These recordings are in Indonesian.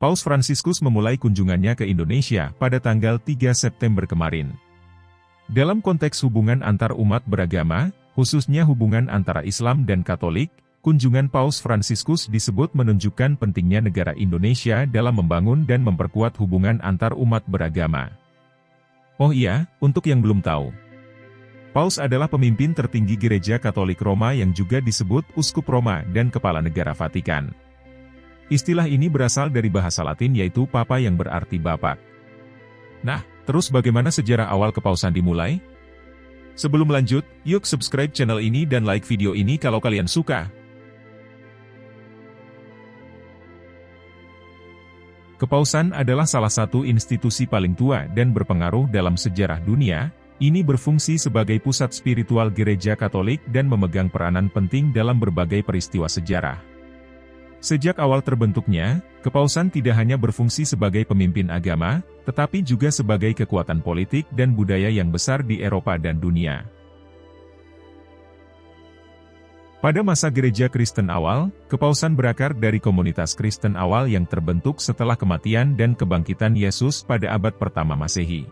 Paus Fransiskus memulai kunjungannya ke Indonesia pada tanggal 3 September kemarin. Dalam konteks hubungan antar umat beragama, khususnya hubungan antara Islam dan Katolik, kunjungan Paus Fransiskus disebut menunjukkan pentingnya negara Indonesia dalam membangun dan memperkuat hubungan antar umat beragama. Oh iya, untuk yang belum tahu, Paus adalah pemimpin tertinggi Gereja Katolik Roma yang juga disebut Uskup Roma dan Kepala Negara Vatikan. Istilah ini berasal dari bahasa Latin yaitu Papa yang berarti Bapak. Nah, terus bagaimana sejarah awal kepausan dimulai? Sebelum lanjut, yuk subscribe channel ini dan like video ini kalau kalian suka. Kepausan adalah salah satu institusi paling tua dan berpengaruh dalam sejarah dunia. Ini berfungsi sebagai pusat spiritual Gereja Katolik dan memegang peranan penting dalam berbagai peristiwa sejarah. Sejak awal terbentuknya, kepausan tidak hanya berfungsi sebagai pemimpin agama, tetapi juga sebagai kekuatan politik dan budaya yang besar di Eropa dan dunia. Pada masa gereja Kristen awal, kepausan berakar dari komunitas Kristen awal yang terbentuk setelah kematian dan kebangkitan Yesus pada abad pertama Masehi.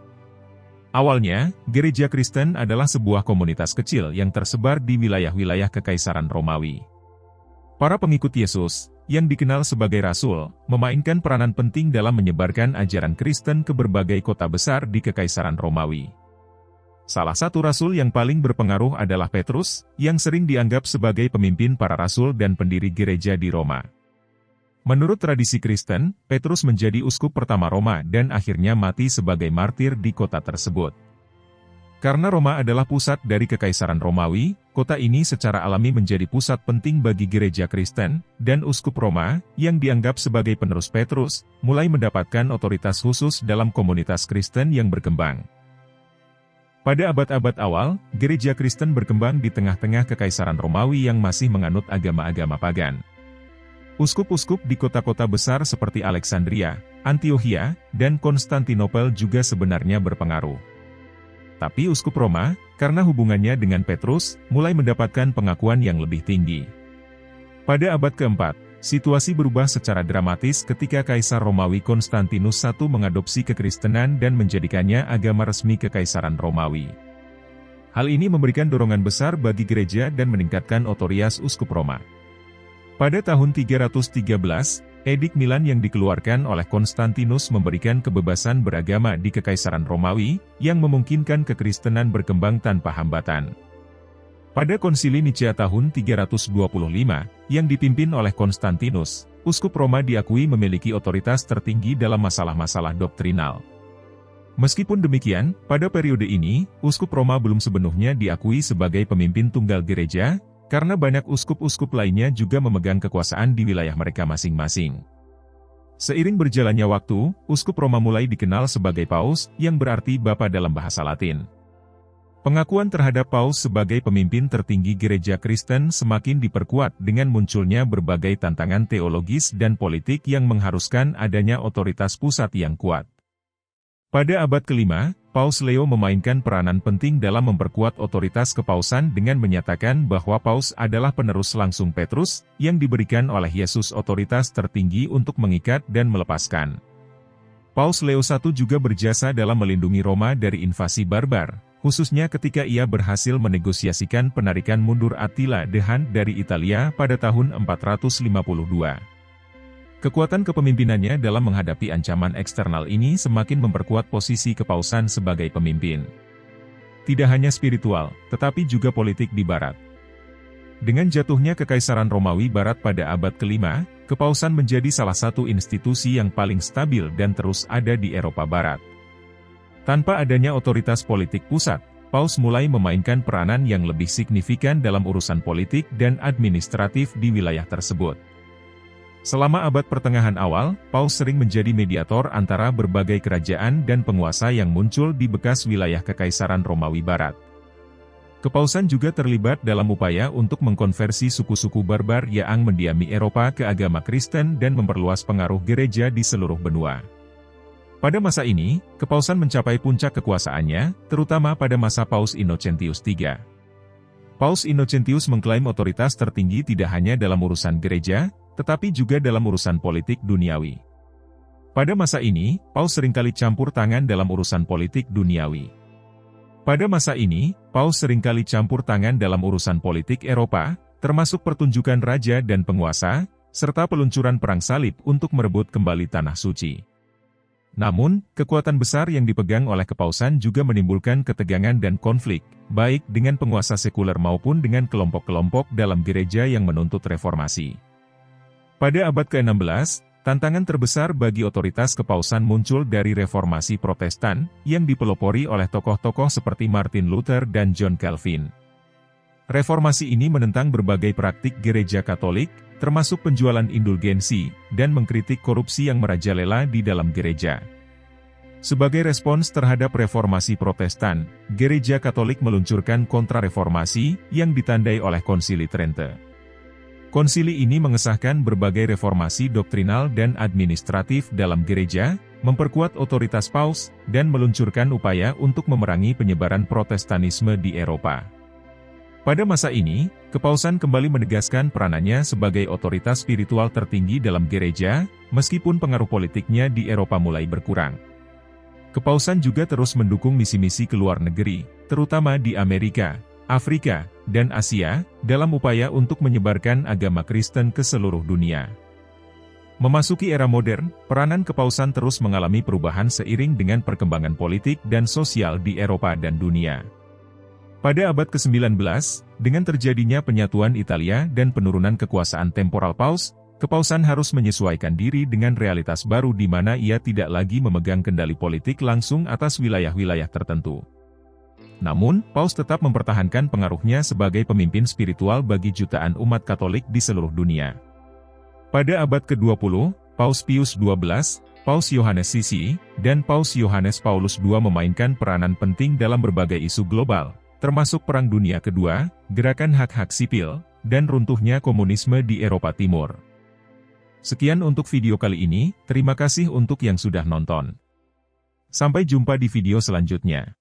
Awalnya, gereja Kristen adalah sebuah komunitas kecil yang tersebar di wilayah-wilayah Kekaisaran Romawi. Para pengikut Yesus, yang dikenal sebagai rasul, memainkan peranan penting dalam menyebarkan ajaran Kristen ke berbagai kota besar di Kekaisaran Romawi. Salah satu rasul yang paling berpengaruh adalah Petrus, yang sering dianggap sebagai pemimpin para rasul dan pendiri gereja di Roma. Menurut tradisi Kristen, Petrus menjadi uskup pertama Roma dan akhirnya mati sebagai martir di kota tersebut. Karena Roma adalah pusat dari Kekaisaran Romawi, kota ini secara alami menjadi pusat penting bagi gereja Kristen, dan uskup Roma, yang dianggap sebagai penerus Petrus, mulai mendapatkan otoritas khusus dalam komunitas Kristen yang berkembang. Pada abad-abad awal, gereja Kristen berkembang di tengah-tengah Kekaisaran Romawi yang masih menganut agama-agama pagan. Uskup-uskup di kota-kota besar seperti Alexandria, Antiokhia, dan Konstantinopel juga sebenarnya berpengaruh. Tapi uskup Roma, karena hubungannya dengan Petrus, mulai mendapatkan pengakuan yang lebih tinggi. Pada abad keempat, situasi berubah secara dramatis ketika Kaisar Romawi Konstantinus I mengadopsi kekristenan dan menjadikannya agama resmi Kekaisaran Romawi. Hal ini memberikan dorongan besar bagi gereja dan meningkatkan otoritas uskup Roma. Pada tahun 313, Edik Milan yang dikeluarkan oleh Konstantinus memberikan kebebasan beragama di Kekaisaran Romawi, yang memungkinkan kekristenan berkembang tanpa hambatan. Pada konsili Nicea tahun 325, yang dipimpin oleh Konstantinus, uskup Roma diakui memiliki otoritas tertinggi dalam masalah-masalah doktrinal. Meskipun demikian, pada periode ini, uskup Roma belum sepenuhnya diakui sebagai pemimpin tunggal gereja, karena banyak uskup-uskup lainnya juga memegang kekuasaan di wilayah mereka masing-masing. Seiring berjalannya waktu, uskup Roma mulai dikenal sebagai Paus, yang berarti Bapa dalam bahasa Latin. Pengakuan terhadap Paus sebagai pemimpin tertinggi gereja Kristen semakin diperkuat dengan munculnya berbagai tantangan teologis dan politik yang mengharuskan adanya otoritas pusat yang kuat. Pada abad kelima, Paus Leo memainkan peranan penting dalam memperkuat otoritas kepausan dengan menyatakan bahwa Paus adalah penerus langsung Petrus, yang diberikan oleh Yesus otoritas tertinggi untuk mengikat dan melepaskan. Paus Leo I juga berjasa dalam melindungi Roma dari invasi barbar, khususnya ketika ia berhasil menegosiasikan penarikan mundur Attila the Hun dari Italia pada tahun 452. Kekuatan kepemimpinannya dalam menghadapi ancaman eksternal ini semakin memperkuat posisi kepausan sebagai pemimpin. Tidak hanya spiritual, tetapi juga politik di Barat. Dengan jatuhnya Kekaisaran Romawi Barat pada abad kelima, kepausan menjadi salah satu institusi yang paling stabil dan terus ada di Eropa Barat. Tanpa adanya otoritas politik pusat, Paus mulai memainkan peranan yang lebih signifikan dalam urusan politik dan administratif di wilayah tersebut. Selama abad pertengahan awal, Paus sering menjadi mediator antara berbagai kerajaan dan penguasa yang muncul di bekas wilayah Kekaisaran Romawi Barat. Kepausan juga terlibat dalam upaya untuk mengkonversi suku-suku barbar yang mendiami Eropa ke agama Kristen dan memperluas pengaruh gereja di seluruh benua. Pada masa ini, kepausan mencapai puncak kekuasaannya, terutama pada masa Paus Innocentius III. Paus Innocentius mengklaim otoritas tertinggi tidak hanya dalam urusan gereja, tetapi juga dalam urusan politik duniawi. Pada masa ini, Paus seringkali campur tangan dalam urusan politik duniawi. Eropa, termasuk pertunjukan raja dan penguasa, serta peluncuran perang salib untuk merebut kembali Tanah Suci. Namun, kekuatan besar yang dipegang oleh kepausan juga menimbulkan ketegangan dan konflik, baik dengan penguasa sekuler maupun dengan kelompok-kelompok dalam gereja yang menuntut reformasi. Pada abad ke-16, tantangan terbesar bagi otoritas kepausan muncul dari reformasi Protestan, yang dipelopori oleh tokoh-tokoh seperti Martin Luther dan John Calvin. Reformasi ini menentang berbagai praktik gereja Katolik, termasuk penjualan indulgensi, dan mengkritik korupsi yang merajalela di dalam gereja. Sebagai respons terhadap reformasi Protestan, gereja Katolik meluncurkan kontra-reformasi, yang ditandai oleh Konsili Trente. Konsili ini mengesahkan berbagai reformasi doktrinal dan administratif dalam gereja, memperkuat otoritas Paus, dan meluncurkan upaya untuk memerangi penyebaran Protestanisme di Eropa. Pada masa ini, kepausan kembali menegaskan peranannya sebagai otoritas spiritual tertinggi dalam gereja, meskipun pengaruh politiknya di Eropa mulai berkurang. Kepausan juga terus mendukung misi-misi ke luar negeri, terutama di Amerika, Afrika, dan Asia, dalam upaya untuk menyebarkan agama Kristen ke seluruh dunia. Memasuki era modern, peranan kepausan terus mengalami perubahan seiring dengan perkembangan politik dan sosial di Eropa dan dunia. Pada abad ke-19, dengan terjadinya penyatuan Italia dan penurunan kekuasaan temporal Paus, kepausan harus menyesuaikan diri dengan realitas baru di mana ia tidak lagi memegang kendali politik langsung atas wilayah-wilayah tertentu. Namun, Paus tetap mempertahankan pengaruhnya sebagai pemimpin spiritual bagi jutaan umat Katolik di seluruh dunia. Pada abad ke-20, Paus Pius XII, Paus Yohanes Sisi, dan Paus Yohanes Paulus II memainkan peranan penting dalam berbagai isu global, termasuk Perang Dunia Kedua, gerakan hak-hak sipil, dan runtuhnya komunisme di Eropa Timur. Sekian untuk video kali ini, terima kasih untuk yang sudah nonton. Sampai jumpa di video selanjutnya.